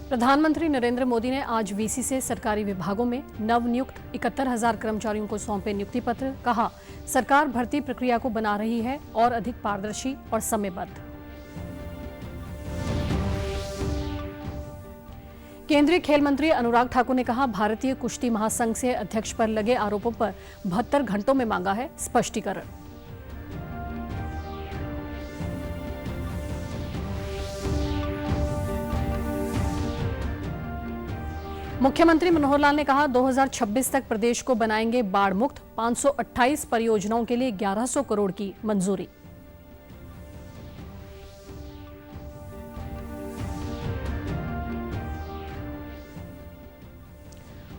प्रधानमंत्री नरेंद्र मोदी ने आज वीसी से सरकारी विभागों में नवनियुक्त 71,000 कर्मचारियों को सौंपे नियुक्ति पत्र। कहा, सरकार भर्ती प्रक्रिया को बना रही है और अधिक पारदर्शी और समयबद्ध। केंद्रीय खेल मंत्री अनुराग ठाकुर ने कहा, भारतीय कुश्ती महासंघ से अध्यक्ष पर लगे आरोपों पर 72 घंटों में मांगा है स्पष्टीकरण। मुख्यमंत्री मनोहर लाल ने कहा, 2026 तक प्रदेश को बनाएंगे बाढ़ मुक्त। 528 परियोजनाओं के लिए 1100 करोड़ की मंजूरी।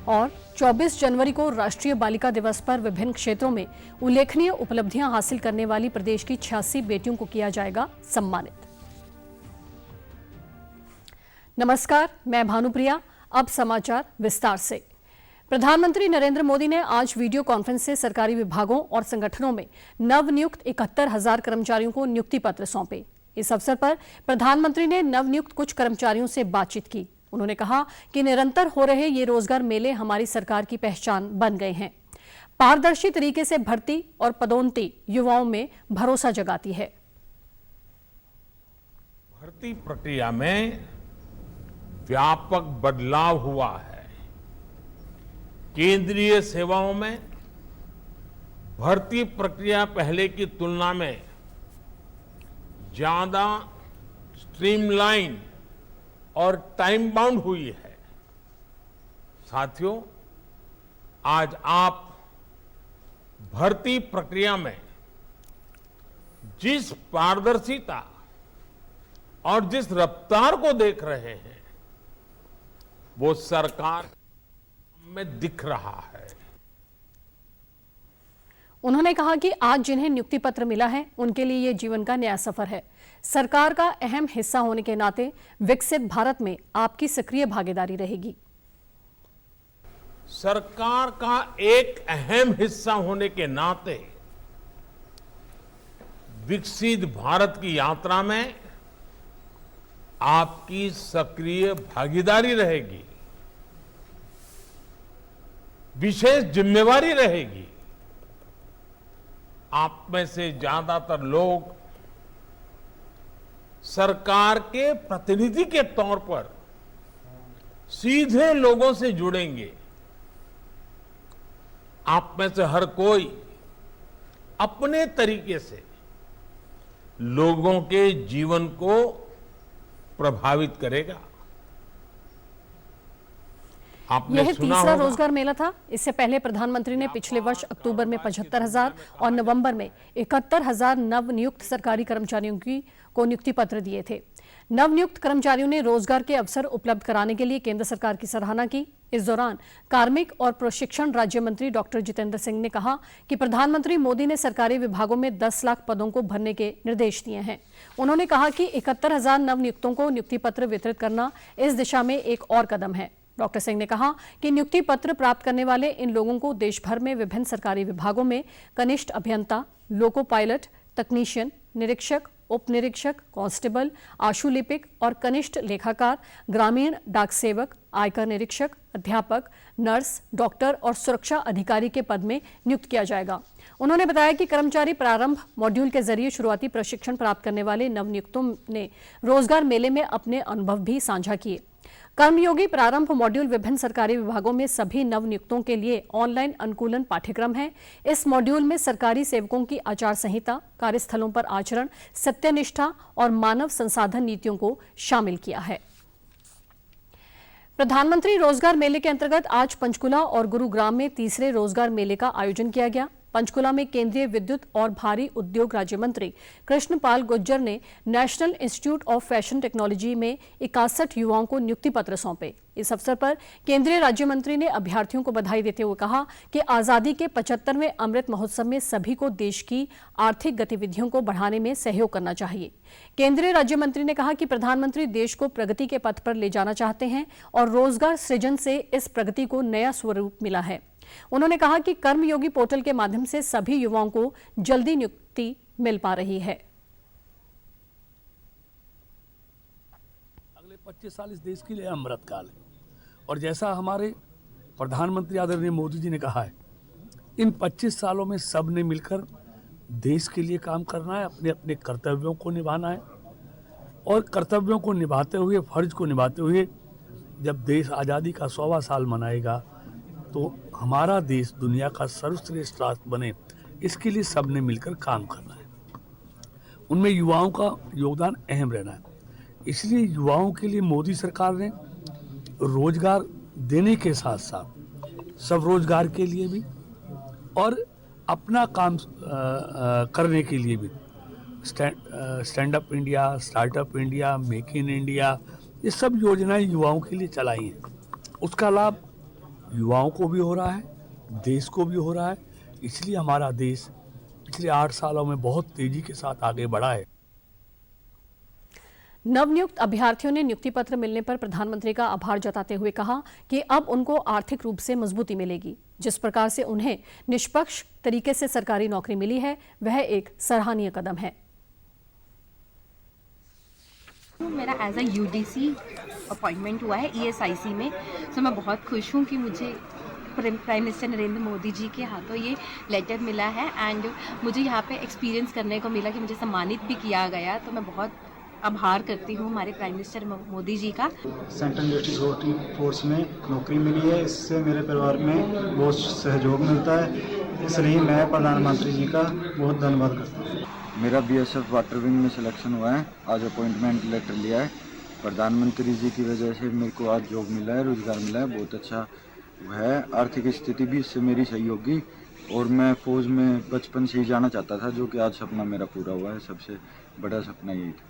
और 24 जनवरी को राष्ट्रीय बालिका दिवस पर विभिन्न क्षेत्रों में उल्लेखनीय उपलब्धियां हासिल करने वाली प्रदेश की 86 बेटियों को किया जाएगा सम्मानित। नमस्कार, मैं भानुप्रिया। अब समाचार विस्तार से। प्रधानमंत्री नरेंद्र मोदी ने आज वीडियो कॉन्फ्रेंस से सरकारी विभागों और संगठनों में नवनियुक्त 71,000 कर्मचारियों को नियुक्ति पत्र सौंपे। इस अवसर पर प्रधानमंत्री ने नवनियुक्त कुछ कर्मचारियों से बातचीत की। उन्होंने कहा कि निरंतर हो रहे ये रोजगार मेले हमारी सरकार की पहचान बन गए हैं। पारदर्शी तरीके से भर्ती और पदोन्नति युवाओं में भरोसा जगाती है। भर्ती प्रक्रिया में व्यापक बदलाव हुआ है। केंद्रीय सेवाओं में भर्ती प्रक्रिया पहले की तुलना में ज्यादा स्ट्रीमलाइन और टाइम बाउंड हुई है। साथियों, आज आप भर्ती प्रक्रिया में जिस पारदर्शिता और जिस रफ्तार को देख रहे हैं वो सरकार में दिख रहा है। उन्होंने कहा कि आज जिन्हें नियुक्ति पत्र मिला है उनके लिए ये जीवन का नया सफर है। सरकार का अहम हिस्सा होने के नाते विकसित भारत में आपकी सक्रिय भागीदारी रहेगी। सरकार का एक अहम हिस्सा होने के नाते विकसित भारत की यात्रा में आपकी सक्रिय भागीदारी रहेगी, विशेष जिम्मेवारी रहेगी। आप में से ज्यादातर लोग सरकार के प्रतिनिधि के तौर पर सीधे लोगों से जुड़ेंगे। आप में से हर कोई अपने तरीके से लोगों के जीवन को प्रभावित करेगा। यह तीसरा रोजगार मेला था। इससे पहले प्रधानमंत्री ने पिछले वर्ष अक्टूबर में 75,000 और नवंबर में 71,000 नवनियुक्त सरकारी कर्मचारियों को नियुक्ति पत्र दिए थे। नवनियुक्त कर्मचारियों ने रोजगार के अवसर उपलब्ध कराने के लिए केंद्र सरकार की सराहना की। इस दौरान कार्मिक और प्रशिक्षण राज्य मंत्री डॉक्टर जितेंद्र सिंह ने कहा कि प्रधानमंत्री मोदी ने सरकारी विभागों में 10 लाख पदों को भरने के निर्देश दिए हैं। उन्होंने कहा कि 71,000 नवनियुक्तों को नियुक्ति पत्र वितरित करना इस दिशा में एक और कदम है। डॉक्टर सिंह ने कहा कि नियुक्ति पत्र प्राप्त करने वाले इन लोगों को देश भर में विभिन्न सरकारी विभागों में कनिष्ठ अभियंता, लोको पायलट, तकनीशियन, निरीक्षक, उप निरीक्षक, कांस्टेबल, आशुलिपिक और कनिष्ठ लेखाकार, ग्रामीण डाक सेवक, आयकर निरीक्षक, अध्यापक, नर्स, डॉक्टर और सुरक्षा अधिकारी के पद में नियुक्त किया जाएगा। उन्होंने बताया कि कर्मचारी प्रारंभ मॉड्यूल के जरिए शुरुआती प्रशिक्षण प्राप्त करने वाले नवनियुक्तों ने रोजगार मेले में अपने अनुभव भी साझा किए। कर्मयोगी प्रारंभ मॉड्यूल विभिन्न सरकारी विभागों में सभी नवनियुक्तों के लिए ऑनलाइन अनुकूलन पाठ्यक्रम है। इस मॉड्यूल में सरकारी सेवकों की आचार संहिता, कार्यस्थलों पर आचरण, सत्यनिष्ठा और मानव संसाधन नीतियों को शामिल किया है। प्रधानमंत्री रोजगार मेले के अंतर्गत आज पंचकुला और गुरुग्राम में तीसरे रोजगार मेले का आयोजन किया गया। पंचकुला में केंद्रीय विद्युत और भारी उद्योग राज्य मंत्री कृष्णपाल गुर्जर ने national institute of fashion technology में 61 युवाओं को नियुक्ति पत्र सौंपे। इस अवसर पर केंद्रीय राज्य मंत्री ने अभ्यर्थियों को बधाई देते हुए कहा कि आजादी के 75वें अमृत महोत्सव में सभी को देश की आर्थिक गतिविधियों को बढ़ाने में सहयोग करना चाहिए। केंद्रीय राज्य मंत्री ने कहा कि प्रधानमंत्री देश को प्रगति के पथ पर ले जाना चाहते हैं और रोजगार सृजन से इस प्रगति को नया स्वरूप मिला है। उन्होंने कहा कि कर्मयोगी पोर्टल के माध्यम से सभी युवाओं को जल्दी नियुक्ति मिल पा रही है। अगले 25 साल इस देश के लिए अमृत काल है और जैसा हमारे प्रधानमंत्री आदरणीय मोदी जी ने कहा है, इन 25 सालों में सब ने मिलकर देश के लिए काम करना है, अपने अपने कर्तव्यों को निभाना है और कर्तव्यों को निभाते हुए, फर्ज को निभाते हुए जब देश आज़ादी का 100वां साल मनाएगा तो हमारा देश दुनिया का सर्वश्रेष्ठ राष्ट्र बने, इसके लिए सब ने मिलकर काम करना है। उनमें युवाओं का योगदान अहम रहना है। इसलिए युवाओं के लिए मोदी सरकार ने रोजगार देने के साथ साथ स्वरोजगार के लिए भी और अपना काम करने के लिए भी stand up India, startup India, make in India, ये सब योजनाएं युवाओं के लिए चलाई हैं। उसका लाभ युवाओं को भी हो रहा है, देश को भी हो रहा है। इसलिए हमारा देश पिछले 8 सालों में बहुत तेजी के साथ आगे बढ़ा है। नवनियुक्त अभ्यर्थियों ने नियुक्ति पत्र मिलने पर प्रधानमंत्री का आभार जताते हुए कहा कि अब उनको आर्थिक रूप से मजबूती मिलेगी। जिस प्रकार से उन्हें निष्पक्ष तरीके से सरकारी नौकरी मिली है, वह एक सराहनीय कदम है। मेरा एज अ यूडीसी अपॉइंटमेंट हुआ है ESIC में, तो मैं बहुत खुश हूँ कि मुझे प्राइम मिनिस्टर नरेंद्र मोदी जी के हाथों ये लेटर मिला है एंड मुझे यहाँ पे एक्सपीरियंस करने को मिला कि मुझे सम्मानित भी किया गया। तो मैं बहुत आभार करती हूँ हमारे प्राइम मिनिस्टर मोदी जी का। सेंट्रल जस्टिस फोर्स में नौकरी मिली है, इससे मेरे परिवार में बहुत सहयोग मिलता है, इसलिए मैं प्रधानमंत्री जी का बहुत धन्यवाद करता हूँ। मेरा BSF वाटर विंग में सिलेक्शन हुआ है, आज अपॉइंटमेंट लेटर लिया है। प्रधानमंत्री जी की वजह से मेरे को आज जॉब मिला है, रोजगार मिला है, बहुत अच्छा है। आर्थिक स्थिति भी इससे मेरी सही होगी और मैं फौज में बचपन से ही जाना चाहता था, जो कि आज सपना मेरा पूरा हुआ है। सबसे बड़ा सपना यही था।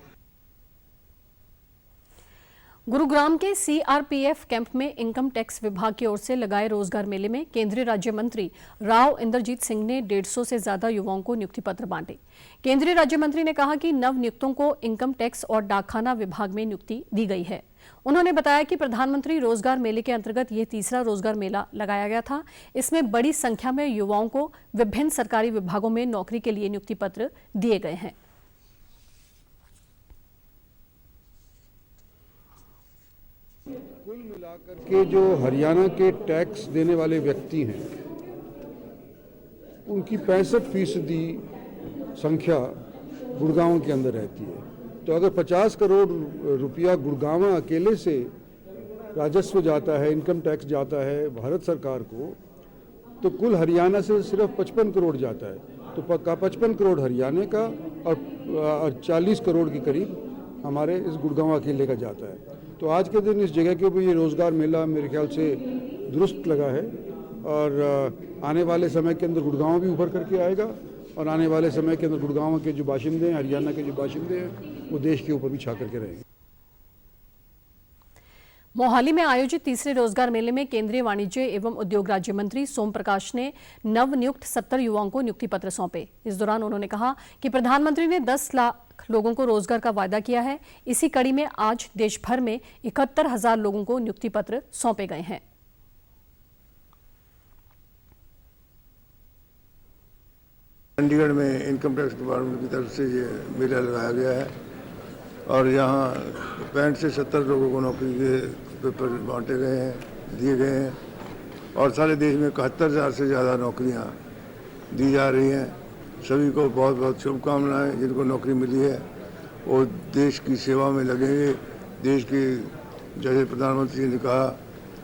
गुरुग्राम के CRPF कैंप में इनकम टैक्स विभाग की ओर से लगाए रोजगार मेले में केंद्रीय राज्य मंत्री राव इंद्रजीत सिंह ने 150 से ज्यादा युवाओं को नियुक्ति पत्र बांटे। केंद्रीय राज्य मंत्री ने कहा कि नव नियुक्तों को इनकम टैक्स और डाकखाना विभाग में नियुक्ति दी गई है। उन्होंने बताया कि प्रधानमंत्री रोजगार मेले के अंतर्गत यह तीसरा रोजगार मेला लगाया गया था। इसमें बड़ी संख्या में युवाओं को विभिन्न सरकारी विभागों में नौकरी के लिए नियुक्ति पत्र दिए गए हैं। कुल मिलाकर के जो हरियाणा के टैक्स देने वाले व्यक्ति हैं, उनकी 65% संख्या गुड़गांव के अंदर रहती है। तो अगर 50 करोड़ रुपया गुड़गांव अकेले से राजस्व जाता है, इनकम टैक्स जाता है भारत सरकार को, तो कुल हरियाणा से सिर्फ 55 करोड़ जाता है। तो 55 करोड़ हरियाणा का और 40 करोड़ के करीब हमारे इस गुड़गांव अकेले का जाता है। तो आज के दिन इस जगह के ऊपर ये रोजगार मेला मेरे ख्याल से दुरुस्त लगा है और आने वाले समय के अंदर गुड़गांव भी उभर करके आएगा और आने वाले समय के अंदर गुड़गांव के जो बाशिंदे हैं, हरियाणा के जो बाशिंदे हैं, वो देश के ऊपर भी छा करके रहेंगे। मोहाली में आयोजित तीसरे रोजगार मेले में केंद्रीय वाणिज्य एवं उद्योग राज्य मंत्री सोम प्रकाश ने नवनियुक्त 70 युवाओं को नियुक्ति पत्र सौंपे। इस दौरान उन्होंने कहा कि प्रधानमंत्री ने 10 लाख लोगों को रोजगार का वायदा किया है। इसी कड़ी में आज देश भर में 71,000 लोगों को नियुक्ति पत्र सौंपे गए हैं। चंडीगढ़ में इनकम टैक्स डिपार्टमेंट की तरफ से ये मेला लगाया गया है और यहाँ 65 से 70 लोगों को नौकरी के पेपर बांटे गए हैं, दिए गए हैं और सारे देश में 71,000 से ज़्यादा नौकरियाँ दी जा रही हैं। सभी को बहुत बहुत शुभकामनाएं। जिनको नौकरी मिली है वो देश की सेवा में लगेंगे। देश की, जैसे प्रधानमंत्री ने कहा,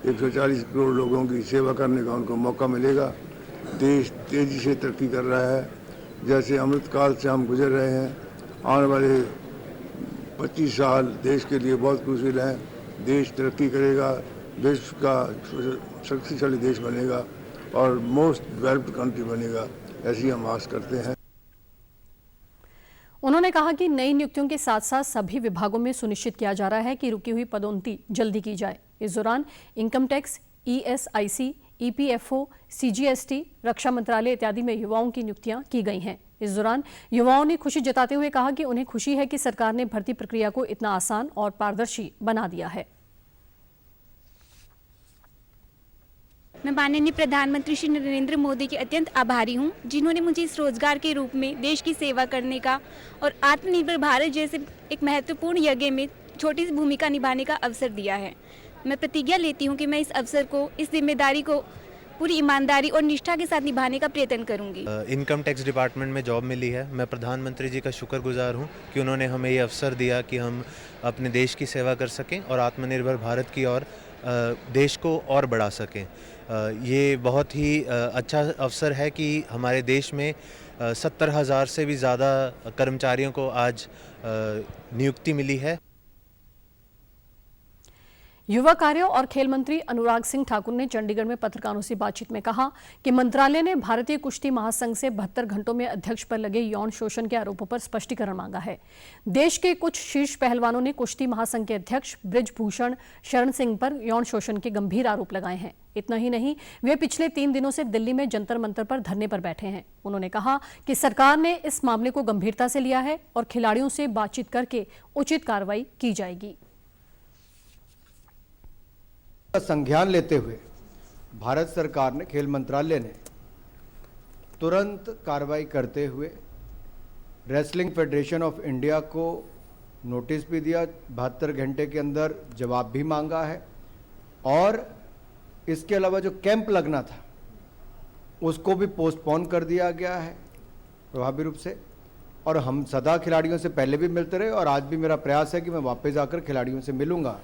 140 करोड़ लोगों की सेवा करने का उनको मौका मिलेगा। देश तेज़ी से तरक्की कर रहा है। जैसे अमृतकाल से हम गुजर रहे हैं, आने वाले 25 साल देश के लिए बहुत क्रूशियल हैं। देश तरक्की करेगा, विश्व का शक्तिशाली देश बनेगा और मोस्ट डेवलप्ड कंट्री बनेगा, ऐसी हम आस करते हैं। उन्होंने कहा कि नई नियुक्तियों के साथ साथ सभी विभागों में सुनिश्चित किया जा रहा है कि रुकी हुई पदोन्नति जल्दी की जाए। इस दौरान income tax, ESIC, EPFO, CGST, रक्षा मंत्रालय इत्यादि में युवाओं की नियुक्तियां की गई हैं। इस दौरान युवाओं ने खुशी जताते हुए कहा कि उन्हें खुशी है कि सरकार ने भर्ती प्रक्रिया को इतना आसान और पारदर्शी बना दिया है। मैं माननीय प्रधानमंत्री श्री नरेंद्र मोदी के अत्यंत आभारी हूं, जिन्होंने मुझे इस रोजगार के रूप में देश की सेवा करने का और आत्मनिर्भर भारत जैसे एक महत्वपूर्ण यज्ञ में छोटी सी भूमिका निभाने का अवसर दिया है। मैं प्रतिज्ञा लेती हूँ कि मैं इस अवसर को, इस जिम्मेदारी को पूरी ईमानदारी और निष्ठा के साथ निभाने का प्रयत्न करूंगी। इनकम टैक्स डिपार्टमेंट में जॉब मिली है। मैं प्रधानमंत्री जी का शुक्रगुजार हूं कि उन्होंने हमें ये अवसर दिया कि हम अपने देश की सेवा कर सकें और आत्मनिर्भर भारत की ओर देश को और बढ़ा सकें। ये बहुत ही अच्छा अवसर है कि हमारे देश में 70,000 से भी ज़्यादा कर्मचारियों को आज नियुक्ति मिली है। युवा कार्य और खेल मंत्री अनुराग सिंह ठाकुर ने चंडीगढ़ में पत्रकारों से बातचीत में कहा कि मंत्रालय ने भारतीय कुश्ती महासंघ से 72 घंटों में अध्यक्ष पर लगे यौन शोषण के आरोपों पर स्पष्टीकरण मांगा है। देश के कुछ शीर्ष पहलवानों ने कुश्ती महासंघ के अध्यक्ष बृजभूषण शरण सिंह पर यौन शोषण के गंभीर आरोप लगाए हैं। इतना ही नहीं, वे पिछले 3 दिनों से दिल्ली में जंतर मंतर पर धरने पर बैठे हैं। उन्होंने कहा कि सरकार ने इस मामले को गंभीरता से लिया है और खिलाड़ियों से बातचीत करके उचित कार्रवाई की जाएगी। संज्ञान लेते हुए भारत सरकार ने, खेल मंत्रालय ने तुरंत कार्रवाई करते हुए रेसलिंग फेडरेशन ऑफ इंडिया को नोटिस भी दिया, 72 घंटे के अंदर जवाब भी मांगा है और इसके अलावा जो कैंप लगना था उसको भी पोस्टपोन कर दिया गया है प्रभावी रूप से। और हम सदा खिलाड़ियों से पहले भी मिलते रहे और आज भी मेरा प्रयास है कि मैं वापस आकर खिलाड़ियों से मिलूंगा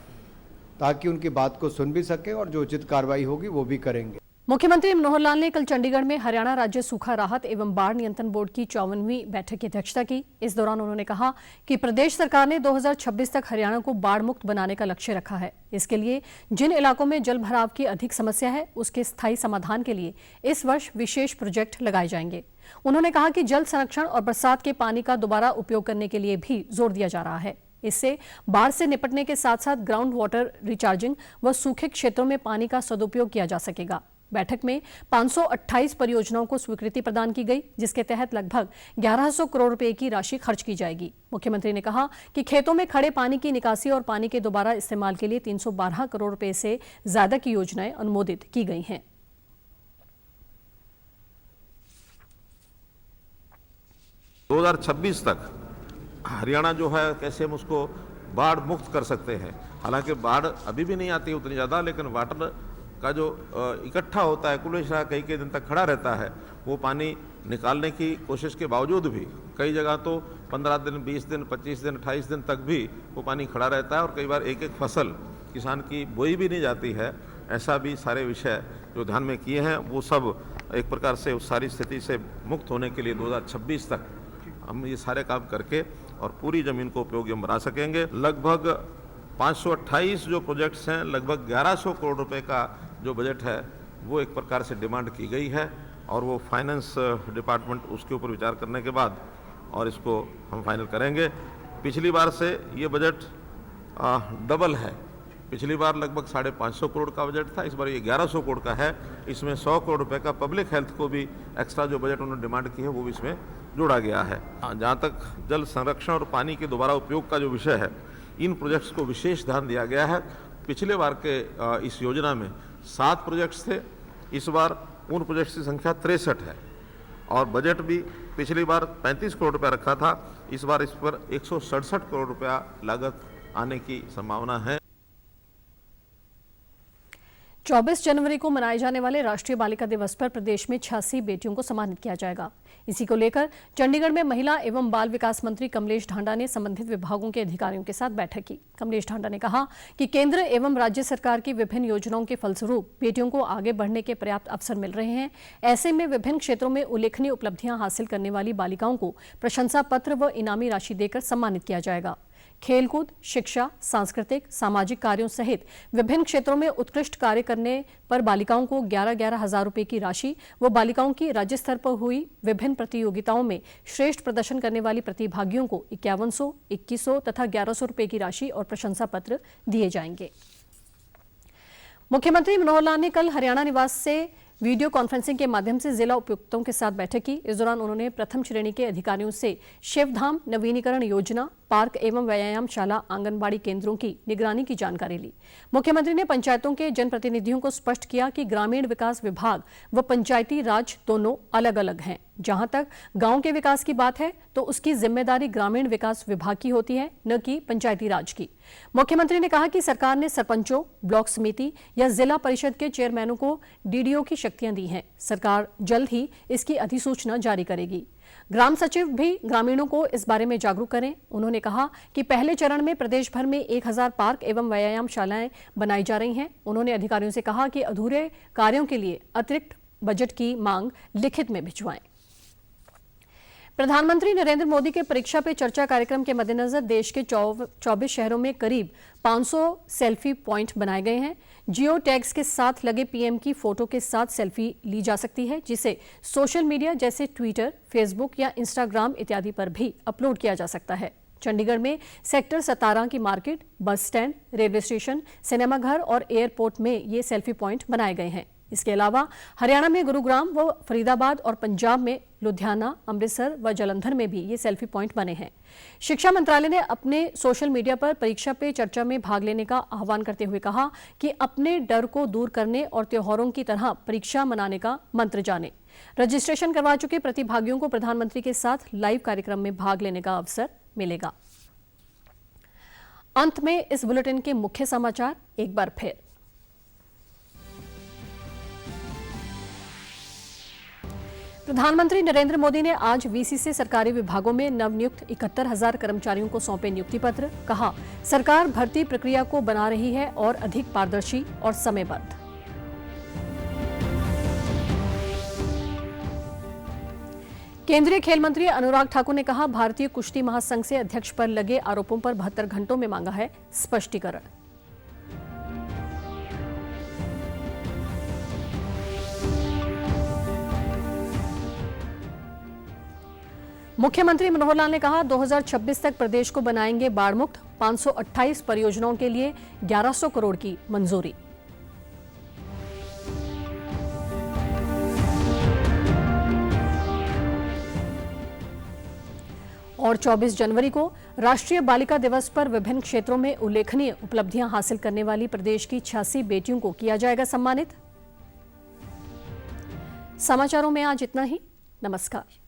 ताकि उनकी बात को सुन भी सकें और जो उचित कार्रवाई होगी वो भी करेंगे। मुख्यमंत्री मनोहर लाल ने कल चंडीगढ़ में हरियाणा राज्य सूखा राहत एवं बाढ़ नियंत्रण बोर्ड की 54वीं बैठक की अध्यक्षता की। इस दौरान उन्होंने कहा कि प्रदेश सरकार ने 2026 तक हरियाणा को बाढ़ मुक्त बनाने का लक्ष्य रखा है। इसके लिए जिन इलाकों में जल भराव की अधिक समस्या है उसके स्थायी समाधान के लिए इस वर्ष विशेष प्रोजेक्ट लगाए जाएंगे। उन्होंने कहा कि जल संरक्षण और बरसात के पानी का दोबारा उपयोग करने के लिए भी जोर दिया जा रहा है। इससे बाढ़ से निपटने के साथ साथ ग्राउंड वाटर रिचार्जिंग व सूखे क्षेत्रों में पानी का सदुपयोग किया जा सकेगा। बैठक में 528 परियोजनाओं को स्वीकृति प्रदान की गई, जिसके तहत लगभग 1100 करोड़ रुपए की राशि खर्च की जाएगी। मुख्यमंत्री ने कहा कि खेतों में खड़े पानी की निकासी और पानी के दोबारा इस्तेमाल के लिए 312 करोड़ रुपए से ज्यादा की योजनाएं अनुमोदित की गई हैं। 2026 तक हरियाणा जो है कैसे हम उसको बाढ़ मुक्त कर सकते हैं। हालांकि बाढ़ अभी भी नहीं आती उतनी ज़्यादा, लेकिन वाटर का जो इकट्ठा होता है कुलेशा कई दिन तक खड़ा रहता है, वो पानी निकालने की कोशिश के बावजूद भी कई जगह तो 15 दिन, 20 दिन, 25 दिन, 28 दिन तक भी वो पानी खड़ा रहता है और कई बार एक फसल किसान की बोई भी नहीं जाती है। ऐसा भी सारे विषय जो ध्यान में किए हैं वो सब एक प्रकार से उस सारी स्थिति से मुक्त होने के लिए 2026 तक हम ये सारे काम करके और पूरी ज़मीन को उपयोगी बना सकेंगे। लगभग 528 जो प्रोजेक्ट्स हैं, लगभग 1100 करोड़ रुपए का जो बजट है वो एक प्रकार से डिमांड की गई है और वो फाइनेंस डिपार्टमेंट उसके ऊपर विचार करने के बाद और इसको हम फाइनल करेंगे। पिछली बार से ये बजट डबल है। पिछली बार लगभग 550 करोड़ का बजट था, इस बार ये 1100 करोड़ का है। इसमें 100 करोड़ रुपए का पब्लिक हेल्थ को भी एक्स्ट्रा जो बजट उन्होंने डिमांड की है वो भी इसमें जोड़ा गया है। जहाँ तक जल संरक्षण और पानी के दोबारा उपयोग का जो विषय है, इन प्रोजेक्ट्स को विशेष ध्यान दिया गया है। पिछले बार के इस योजना में 7 प्रोजेक्ट्स थे, इस बार उन प्रोजेक्ट्स की संख्या 63 है और बजट भी पिछली बार 35 करोड़ रुपया रखा था, इस बार इस पर 167 करोड़ रुपया लागत आने की संभावना है। 24 जनवरी को मनाए जाने वाले राष्ट्रीय बालिका दिवस पर प्रदेश में 86 बेटियों को सम्मानित किया जाएगा। इसी को लेकर चंडीगढ़ में महिला एवं बाल विकास मंत्री कमलेश ढांडा ने संबंधित विभागों के अधिकारियों के साथ बैठक की। कमलेश ढांडा ने कहा कि केंद्र एवं राज्य सरकार की विभिन्न योजनाओं के फलस्वरूप बेटियों को आगे बढ़ने के पर्याप्त अवसर मिल रहे हैं। ऐसे में विभिन्न क्षेत्रों में उल्लेखनीय उपलब्धियां हासिल करने वाली बालिकाओं को प्रशंसा पत्र व इनामी राशि देकर सम्मानित किया जाएगा। खेलकूद, शिक्षा, सांस्कृतिक, सामाजिक कार्यों सहित विभिन्न क्षेत्रों में उत्कृष्ट कार्य करने पर बालिकाओं को 11-11 हजार रुपए की राशि व बालिकाओं की राज्य स्तर पर हुई विभिन्न प्रतियोगिताओं में श्रेष्ठ प्रदर्शन करने वाली प्रतिभागियों को 5100, 2100 तथा 1100 रुपए की राशि और प्रशंसा पत्र दिए जाएंगे। मुख्यमंत्री मनोहर लाल ने कल हरियाणा निवास से वीडियो कॉन्फ्रेंसिंग के माध्यम से जिला उपायुक्तों के साथ बैठक की। इस दौरान उन्होंने प्रथम श्रेणी के अधिकारियों से शिवधाम नवीनीकरण योजना, पार्क एवं व्यायामशाला आंगनबाड़ी केंद्रों की निगरानी की जानकारी ली। मुख्यमंत्री ने पंचायतों के जनप्रतिनिधियों को स्पष्ट किया कि ग्रामीण विकास विभाग व पंचायती राज दोनों अलग अलग हैं। जहां तक गांव के विकास की बात है तो उसकी जिम्मेदारी ग्रामीण विकास विभाग की होती है, न कि पंचायती राज की। मुख्यमंत्री ने कहा कि सरकार ने सरपंचों, ब्लॉक समिति या जिला परिषद के चेयरमैनों को डीडीओ की शक्तियां दी हैं। सरकार जल्द ही इसकी अधिसूचना जारी करेगी। ग्राम सचिव भी ग्रामीणों को इस बारे में जागरूक करें। उन्होंने कहा कि पहले चरण में प्रदेश भर में 1000 पार्क एवं व्यायामशालाएं बनाई जा रही हैं। उन्होंने अधिकारियों से कहा कि अधूरे कार्यों के लिए अतिरिक्त बजट की मांग लिखित में भिजवाएं। प्रधानमंत्री नरेंद्र मोदी के परीक्षा पे चर्चा कार्यक्रम के मद्देनजर देश के 24 शहरों में करीब 500 सेल्फी पॉइंट बनाए गए हैं। जियो टैग्स के साथ लगे पीएम की फोटो के साथ सेल्फी ली जा सकती है, जिसे सोशल मीडिया जैसे ट्विटर, फेसबुक या इंस्टाग्राम इत्यादि पर भी अपलोड किया जा सकता है। चंडीगढ़ में सेक्टर 17 की market, bus stand, railway station, सिनेमाघर और एयरपोर्ट में ये सेल्फी पॉइंट बनाए गए हैं। इसके अलावा हरियाणा में गुरुग्राम व फरीदाबाद और पंजाब में लुधियाना, अमृतसर व जालंधर में भी ये सेल्फी पॉइंट बने हैं। शिक्षा मंत्रालय ने अपने सोशल मीडिया पर परीक्षा पे चर्चा में भाग लेने का आह्वान करते हुए कहा कि अपने डर को दूर करने और त्योहारों की तरह परीक्षा मनाने का मंत्र जाने। रजिस्ट्रेशन करवा चुके प्रतिभागियों को प्रधानमंत्री के साथ लाइव कार्यक्रम में भाग लेने का अवसर मिलेगा। अंत में इस बुलेटिन के मुख्य समाचार एक बार फिर। प्रधानमंत्री नरेंद्र मोदी ने आज वीसी से सरकारी विभागों में नवनियुक्त 71,000 कर्मचारियों को सौंपे नियुक्ति पत्र। कहा, सरकार भर्ती प्रक्रिया को बना रही है और अधिक पारदर्शी और समयबद्ध। केंद्रीय खेल मंत्री अनुराग ठाकुर ने कहा, भारतीय कुश्ती महासंघ से अध्यक्ष पर लगे आरोपों पर 72 घंटों में मांगा है स्पष्टीकरण। मुख्यमंत्री मनोहर लाल ने कहा, 2026 तक प्रदेश को बनाएंगे बाढ़ मुक्त। 528 परियोजनाओं के लिए 1100 करोड़ की मंजूरी। और 24 जनवरी को राष्ट्रीय बालिका दिवस पर विभिन्न क्षेत्रों में उल्लेखनीय उपलब्धियां हासिल करने वाली प्रदेश की 86 बेटियों को किया जाएगा सम्मानित। समाचारों में आज इतना ही। नमस्कार।